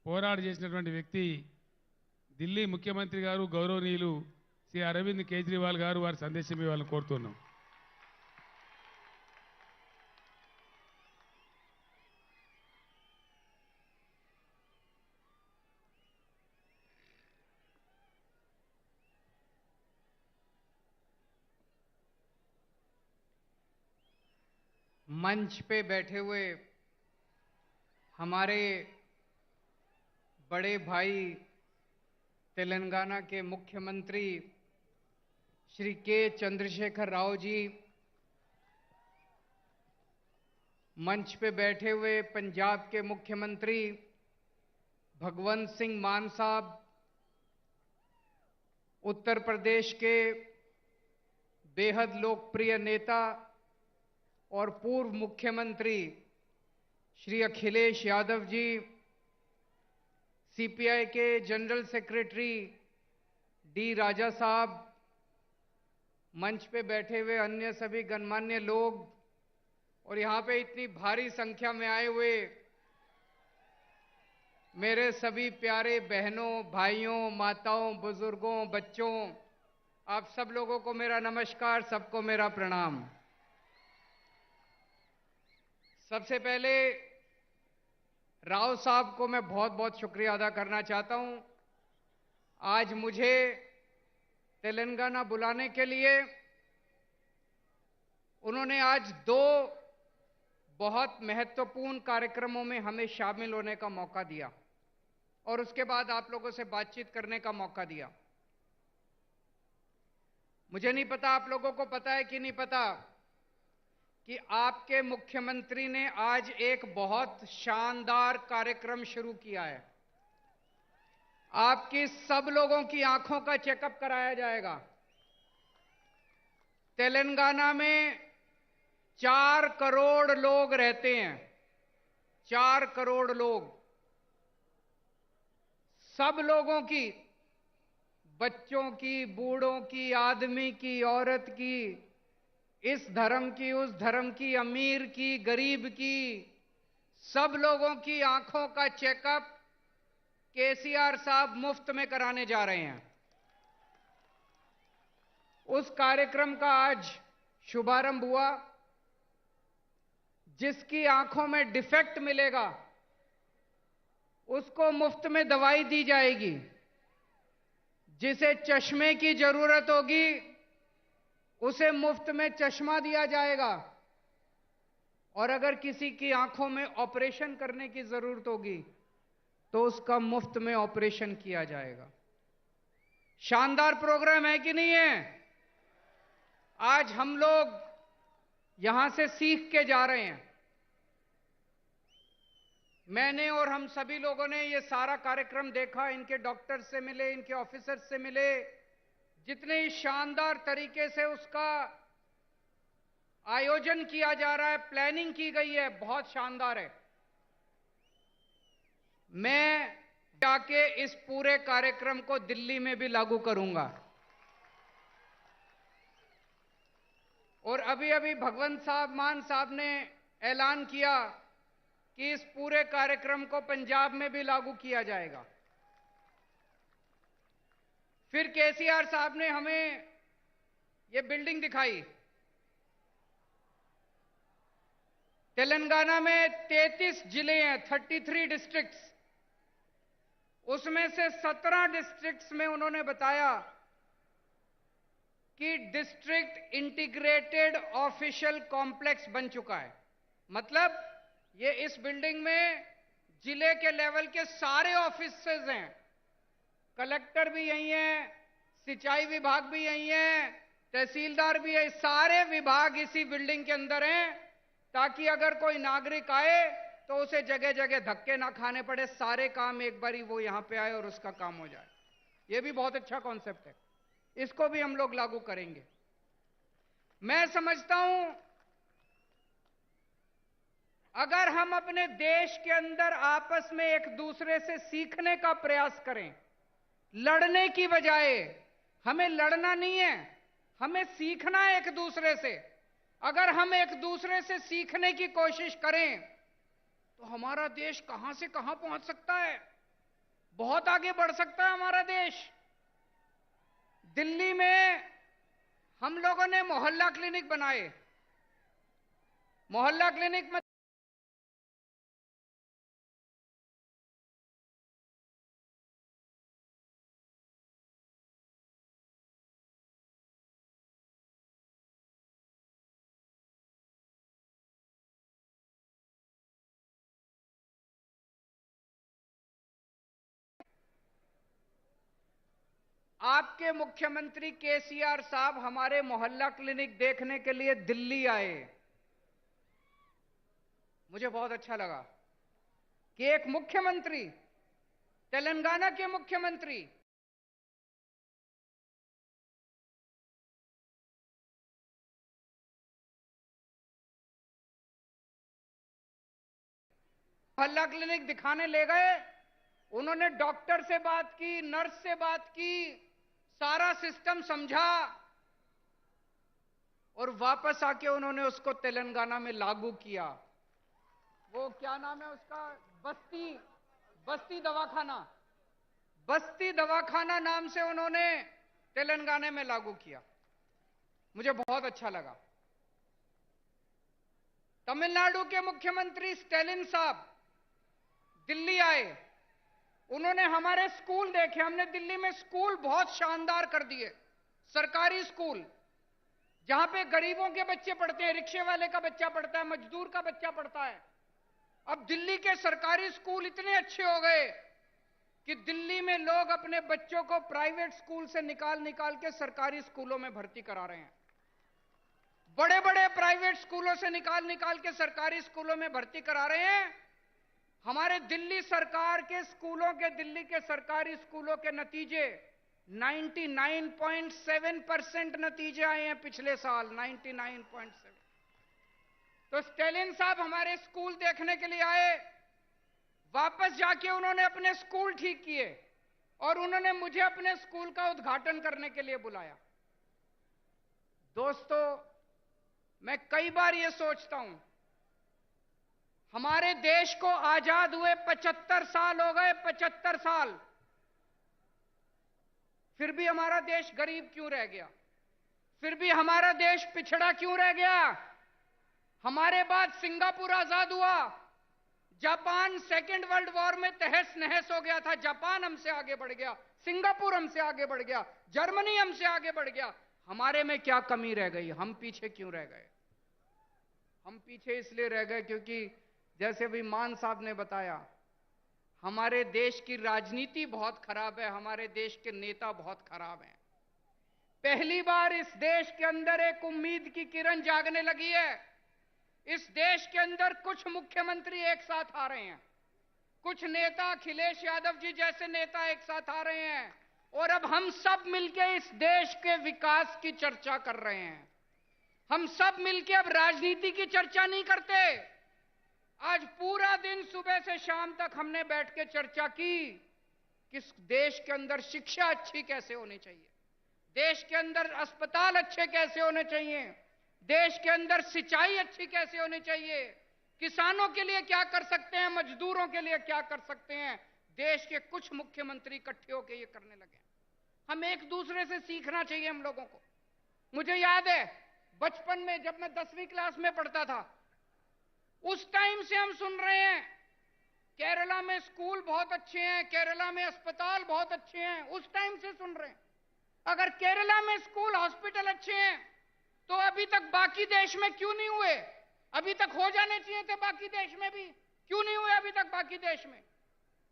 పోరాట చేసినటువంటి వ్యక్తి ఢిల్లీ ముఖ్యమంత్రి గారు గౌరవనీయులు శ్రీ అరవింద్ కేజ్రీవాల్ గారు వారి సందేశం ఇవ్వాలని కోరుతున్నాం. मंच पे बैठे हुए हमारे बड़े भाई तेलंगाना के मुख्यमंत्री श्री के चंद्रशेखर राव जी, मंच पे बैठे हुए पंजाब के मुख्यमंत्री भगवंत सिंह मान साहब, उत्तर प्रदेश के बेहद लोकप्रिय नेता और पूर्व मुख्यमंत्री श्री अखिलेश यादव जी, सीपीआई के जनरल सेक्रेटरी डी राजा साहब, मंच पे बैठे हुए अन्य सभी गणमान्य लोग और यहां पे इतनी भारी संख्या में आए हुए मेरे सभी प्यारे बहनों, भाइयों, माताओं, बुजुर्गों, बच्चों, आप सब लोगों को मेरा नमस्कार, सबको मेरा प्रणाम। सबसे पहले राव साहब को मैं बहुत बहुत शुक्रिया अदा करना चाहता हूं। आज मुझे तेलंगाना बुलाने के लिए उन्होंने आज दो बहुत महत्वपूर्ण कार्यक्रमों में हमें शामिल होने का मौका दिया और उसके बाद आप लोगों से बातचीत करने का मौका दिया। मुझे नहीं पता आप लोगों को पता है कि नहीं पता कि आपके मुख्यमंत्री ने आज एक बहुत शानदार कार्यक्रम शुरू किया है। आपकी सब लोगों की आंखों का चेकअप कराया जाएगा। तेलंगाना में 4 करोड़ लोग रहते हैं, 4 करोड़ लोग। सब लोगों की, बच्चों की, बूढ़ों की, आदमी की, औरत की, इस धर्म की, उस धर्म की, अमीर की, गरीब की, सब लोगों की आंखों का चेकअप केसीआर साहब मुफ्त में कराने जा रहे हैं। उस कार्यक्रम का आज शुभारंभ हुआ। जिसकी आंखों में डिफेक्ट मिलेगा उसको मुफ्त में दवाई दी जाएगी। जिसे चश्मे की जरूरत होगी उसे मुफ्त में चश्मा दिया जाएगा और अगर किसी की आंखों में ऑपरेशन करने की जरूरत होगी तो उसका मुफ्त में ऑपरेशन किया जाएगा। शानदार प्रोग्राम है कि नहीं है? आज हम लोग यहां से सीख के जा रहे हैं। मैंने और हम सभी लोगों ने ये सारा कार्यक्रम देखा, इनके डॉक्टर से मिले, इनके ऑफिसर से मिले, जितने शानदार तरीके से उसका आयोजन किया जा रहा है, प्लानिंग की गई है, बहुत शानदार है। मैं जाके इस पूरे कार्यक्रम को दिल्ली में भी लागू करूंगा। और अभी अभी भगवंत साहब मान साहब ने ऐलान किया कि इस पूरे कार्यक्रम को पंजाब में भी लागू किया जाएगा। फिर केसीआर साहब ने हमें ये बिल्डिंग दिखाई। तेलंगाना में 33 जिले हैं, 33 डिस्ट्रिक्ट्स। उसमें से 17 डिस्ट्रिक्ट्स में उन्होंने बताया कि डिस्ट्रिक्ट इंटीग्रेटेड ऑफिशियल कॉम्प्लेक्स बन चुका है। मतलब ये इस बिल्डिंग में जिले के लेवल के सारे ऑफिसेज हैं। कलेक्टर भी यही है, सिंचाई विभाग भी यही है, तहसीलदार भी है, सारे विभाग इसी बिल्डिंग के अंदर हैं ताकि अगर कोई नागरिक आए तो उसे जगह जगह धक्के ना खाने पड़े, सारे काम एक बारी वो यहां पे आए और उसका काम हो जाए। ये भी बहुत अच्छा कॉन्सेप्ट है, इसको भी हम लोग लागू करेंगे। मैं समझता हूं अगर हम अपने देश के अंदर आपस में एक दूसरे से सीखने का प्रयास करें, लड़ने की बजाय, हमें लड़ना नहीं है, हमें सीखना है एक दूसरे से। अगर हम एक दूसरे से सीखने की कोशिश करें तो हमारा देश कहां से कहां पहुंच सकता है। बहुत आगे बढ़ सकता है हमारा देश। दिल्ली में हम लोगों ने मोहल्ला क्लिनिक बनाए। मोहल्ला क्लिनिक में आपके मुख्यमंत्री केसीआर साहब हमारे मोहल्ला क्लिनिक देखने के लिए दिल्ली आए। मुझे बहुत अच्छा लगा कि एक मुख्यमंत्री, तेलंगाना के मुख्यमंत्री मोहल्ला क्लिनिक दिखाने ले गए। उन्होंने डॉक्टर से बात की, नर्स से बात की, सारा सिस्टम समझा और वापस आके उन्होंने उसको तेलंगाना में लागू किया। वो क्या नाम है उसका, बस्ती दवाखाना, बस्ती दवाखाना नाम से उन्होंने तेलंगाना में लागू किया। मुझे बहुत अच्छा लगा। तमिलनाडु के मुख्यमंत्री स्टैलिन साहब दिल्ली आए। उन्होंने हमारे स्कूल देखे। हमने दिल्ली में स्कूल बहुत शानदार कर दिए, सरकारी स्कूल जहां पे गरीबों के बच्चे पढ़ते हैं, रिक्शे वाले का बच्चा पढ़ता है, मजदूर का बच्चा पढ़ता है। अब दिल्ली के सरकारी स्कूल इतने अच्छे हो गए कि दिल्ली में लोग अपने बच्चों को प्राइवेट स्कूल से निकाल निकाल के सरकारी स्कूलों में भर्ती करा रहे हैं। बड़े बड़े प्राइवेट स्कूलों से निकाल निकाल के सरकारी स्कूलों में भर्ती करा रहे हैं। हमारे दिल्ली सरकार के स्कूलों के, दिल्ली के सरकारी स्कूलों के नतीजे 99.7% नतीजे आए हैं पिछले साल, 99.7। तो स्टैलिन साहब हमारे स्कूल देखने के लिए आए। वापस जाके उन्होंने अपने स्कूल ठीक किए और उन्होंने मुझे अपने स्कूल का उद्घाटन करने के लिए बुलाया। दोस्तों, मैं कई बार यह सोचता हूं, हमारे देश को आजाद हुए 75 साल हो गए, 75 साल, फिर भी हमारा देश गरीब क्यों रह गया? फिर भी हमारा देश पिछड़ा क्यों रह गया? हमारे बाद सिंगापुर आजाद हुआ, जापान सेकेंड वर्ल्ड वॉर में तहस नहस हो गया था, जापान हमसे आगे बढ़ गया, सिंगापुर हमसे आगे बढ़ गया, जर्मनी हमसे आगे बढ़ गया। हमारे में क्या कमी रह गई? हम पीछे क्यों रह गए? हम पीछे इसलिए रह गए क्योंकि जैसे अभी मान साहब ने बताया, हमारे देश की राजनीति बहुत खराब है, हमारे देश के नेता बहुत खराब हैं। पहली बार इस देश के अंदर एक उम्मीद की किरण जागने लगी है। इस देश के अंदर कुछ मुख्यमंत्री एक साथ आ रहे हैं, कुछ नेता, अखिलेश यादव जी जैसे नेता एक साथ आ रहे हैं और अब हम सब मिलकर इस देश के विकास की चर्चा कर रहे हैं। हम सब मिलकर अब राजनीति की चर्चा नहीं करते। आज पूरा दिन सुबह से शाम तक हमने बैठ के चर्चा की कि देश के अंदर शिक्षा अच्छी कैसे होनी चाहिए, देश के अंदर अस्पताल अच्छे कैसे होने चाहिए, देश के अंदर सिंचाई अच्छी कैसे होनी चाहिए, किसानों के लिए क्या कर सकते हैं, मजदूरों के लिए क्या कर सकते हैं। देश के कुछ मुख्यमंत्री इकट्ठे होकर ये करने लगे। हम एक दूसरे से सीखना चाहिए हम लोगों को। मुझे याद है बचपन में जब मैं 10वीं क्लास में पढ़ता था, उस टाइम से हम सुन रहे हैं केरला में स्कूल बहुत अच्छे हैं, केरला में अस्पताल बहुत अच्छे हैं। उस टाइम से सुन रहे हैं। अगर केरला में स्कूल, हॉस्पिटल अच्छे हैं तो अभी तक बाकी देश में क्यों नहीं हुए? अभी तक हो जाने चाहिए थे बाकी देश में भी, क्यों नहीं हुए अभी तक बाकी देश में?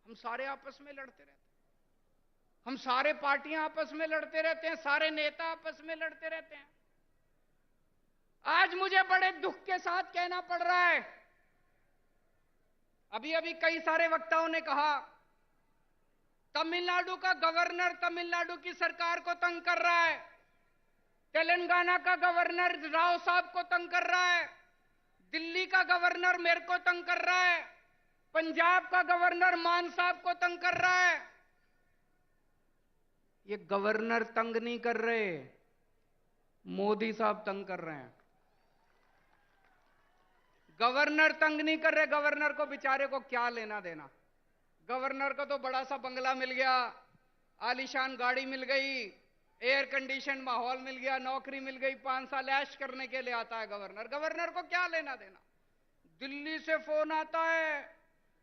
हम सारे आपस में लड़ते रहते हैं, हम सारे पार्टियां आपस में लड़ते रहते हैं, सारे नेता आपस में लड़ते रहते हैं। आज मुझे बड़े दुख के साथ कहना पड़ रहा है, अभी अभी कई सारे वक्ताओं ने कहा तमिलनाडु का गवर्नर तमिलनाडु की सरकार को तंग कर रहा है, तेलंगाना का गवर्नर राव साहब को तंग कर रहा है, दिल्ली का गवर्नर मेरे को तंग कर रहा है, पंजाब का गवर्नर मान साहब को तंग कर रहा है। ये गवर्नर तंग नहीं कर रहे, मोदी साहब तंग कर रहे हैं। गवर्नर तंग नहीं कर रहे, गवर्नर को बेचारे को क्या लेना देना। गवर्नर को तो बड़ा सा बंगला मिल गया, आलीशान गाड़ी मिल गई, एयर कंडीशन माहौल मिल गया, नौकरी मिल गई, 5 साल ऐश करने के लिए आता है गवर्नर। गवर्नर को क्या लेना देना? दिल्ली से फोन आता है,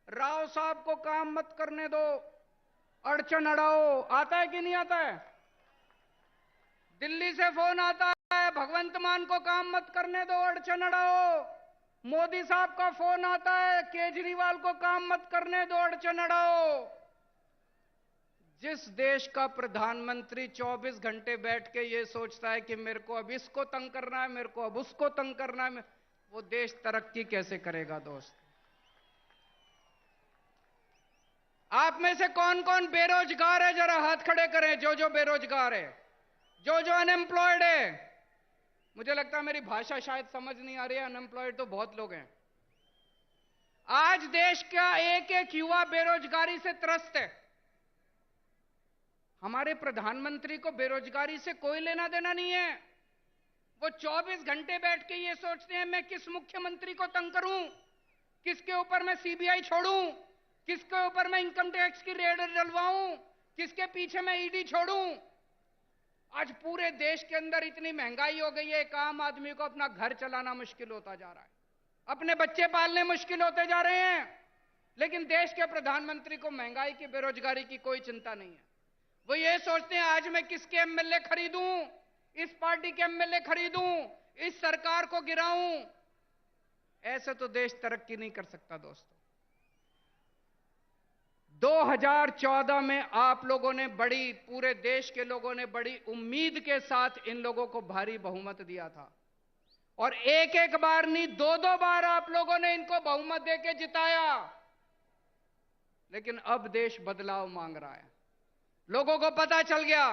राव साहब को काम मत करने दो, अड़चन अड़ाओ। आता है कि नहीं आता है? दिल्ली से फोन आता है, भगवंत मान को काम मत करने दो, अड़चन अड़ाओ। मोदी साहब का फोन आता है, केजरीवाल को काम मत करने दो, अड़चन अड़ाओ। जिस देश का प्रधानमंत्री 24 घंटे बैठ के ये सोचता है कि मेरे को अब इसको तंग करना है, मेरे को अब उसको तंग करना है, वो देश तरक्की कैसे करेगा दोस्त? आप में से कौन कौन बेरोजगार है? जरा हाथ खड़े करें, जो बेरोजगार है, जो अनएम्प्लॉयड है। मुझे लगता है मेरी भाषा शायद समझ नहीं आ रही है, अनएम्प्लॉयड तो बहुत लोग हैं। आज देश का एक एक युवा बेरोजगारी से त्रस्त है। हमारे प्रधानमंत्री को बेरोजगारी से कोई लेना देना नहीं है। वो 24 घंटे बैठ के ये सोचते हैं मैं किस मुख्यमंत्री को तंग करूं, किसके ऊपर मैं सीबीआई छोड़ूं, किसके ऊपर मैं इनकम टैक्स की रेड डलवाऊं, किसके पीछे मैं ईडी छोड़ूं। आज पूरे देश के अंदर इतनी महंगाई हो गई है, एक आम आदमी को अपना घर चलाना मुश्किल होता जा रहा है, अपने बच्चे पालने मुश्किल होते जा रहे हैं। लेकिन देश के प्रधानमंत्री को महंगाई की, बेरोजगारी की कोई चिंता नहीं है। वो ये सोचते हैं आज मैं किसके एमएलए खरीदूं, इस पार्टी के एमएलए खरीदूं, इस सरकार को गिराऊं। ऐसे तो देश तरक्की नहीं कर सकता दोस्तों। 2014 में आप लोगों ने पूरे देश के लोगों ने बड़ी उम्मीद के साथ इन लोगों को भारी बहुमत दिया था, और एक एक बार नहीं, 2-2 बार आप लोगों ने इनको बहुमत देके जिताया। लेकिन अब देश बदलाव मांग रहा है। लोगों को पता चल गया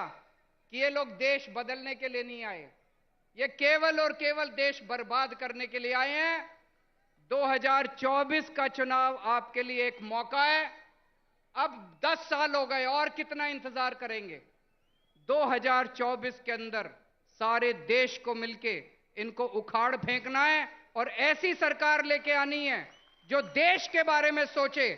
कि ये लोग देश बदलने के लिए नहीं आए, ये केवल और केवल देश बर्बाद करने के लिए आए हैं। 2024 का चुनाव आपके लिए एक मौका है। अब 10 साल हो गए, और कितना इंतजार करेंगे? 2024 के अंदर सारे देश को मिलके इनको उखाड़ फेंकना है, और ऐसी सरकार लेके आनी है जो देश के बारे में सोचे,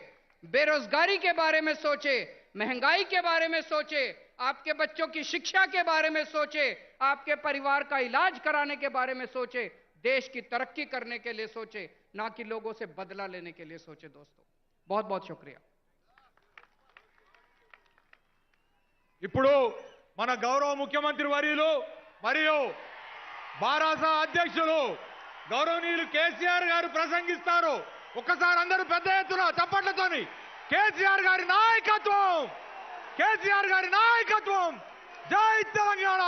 बेरोजगारी के बारे में सोचे, महंगाई के बारे में सोचे, आपके बच्चों की शिक्षा के बारे में सोचे, आपके परिवार का इलाज कराने के बारे में सोचे, देश की तरक्की करने के लिए सोचे, ना कि लोगों से बदला लेने के लिए सोचे। दोस्तों बहुत बहुत शुक्रिया। ఇప్పుడు మన గౌరవ ముఖ్యమంత్రి వర్యులు మరియు బారాస అధ్యక్షులు గౌరవనీయులు కేసీఆర్ గారు ప్రసంగిస్తారు. ఒక్కసారి అందరూ పెద్ద ఎత్తున చప్పట్లతోని కేసీఆర్ గారి నాయకత్వం, కేసీఆర్ గారి నాయకత్వం, జై తెలంగాణ.